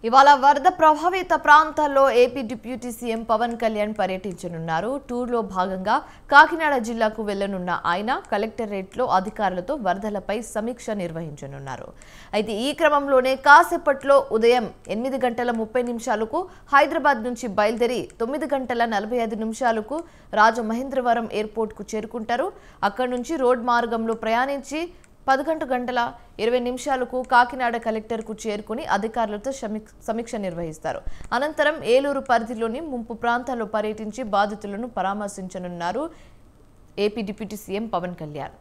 ఇవాళ వరద ప్రభావిత ప్రాంతాల్లో AP deputy CM Pawan Kalyan పర్యటించనున్నారు. టూర్లో భాగంగా కాకినాడ జిల్లాకు వెళ్లనున్న ఆయన కలెక్టరేట్లో అధికారులతో వరదలపై సమీక్ష నిర్వహించనున్నారు. అయితే ఈ క్రమంలోనే కాసేపట్లో ఉదయం 8:30 హైదరాబాద్ నుంచి బయలుదేరి 9:45 రాజమహేంద్రవరం ఎయిర్పోర్ట్కు చేరుకుంటారు. అక్కడి నుంచి రోడ్ మార్గంలో ప్రయాణించి 11:20 కాకినాడ కలెక్టర్కు చేరుకుని అధికారులతో సమీక్ష నిర్వహిస్తారు. అనంతరం ఏలూరు పరిధిలోని ముంపు ప్రాంతాల్లో పర్యటించి బాధితులను పరామర్శించనున్నారు AP deputy CM Pawan Kalyan.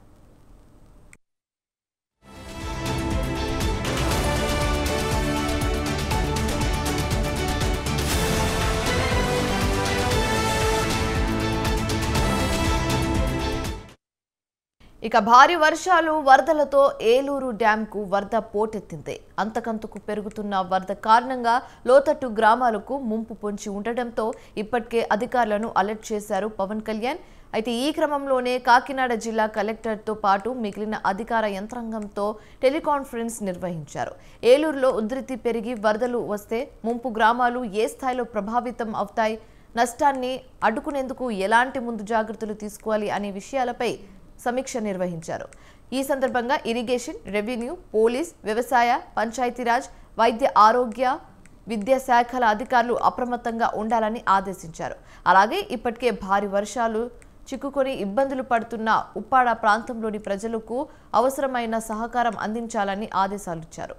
ఇక భారీ వర్షాలు వరదలతో ఏలూరు డ్యాంకు వరద పోటెత్తింది. అంతకంతకు పెరుగుతున్న వరద కారణంగా లోతట్టు గ్రామాలకు ముంపు పొంచి ఉండటంతో ఇప్పటికే అధికారులను అలర్ట్ చేశారు పవన్ కళ్యాణ్. అయితే ఈ క్రమంలోనే కాకినాడ జిల్లా కలెక్టర్తో పాటు మిగిలిన అధికార యంత్రాంగంతో టెలికాన్ఫరెన్స్ నిర్వహించారు. ఏలూరులో ఉధృతి పెరిగి వరదలు వస్తే ముంపు గ్రామాలు ఏ స్థాయిలో ప్రభావితం అవుతాయి, నష్టాన్ని అడ్డుకునేందుకు ఎలాంటి ముందు జాగ్రత్తలు తీసుకోవాలి అనే విషయాలపై సమీక్ష నిర్వహించారు. ఈ సందర్భంగా ఇరిగేషన్, రెవెన్యూ, పోలీస్, వ్యవసాయ, పంచాయతీరాజ్, వైద్య ఆరోగ్య, విద్యా శాఖల అధికారులు అప్రమత్తంగా ఉండాలని ఆదేశించారు. అలాగే ఇప్పటికే భారీ వర్షాలు చిక్కుకొని ఇబ్బందులు పడుతున్న ఉప్పాడ ప్రాంతంలోని ప్రజలకు అవసరమైన సహకారం అందించాలని ఆదేశాలిచ్చారు.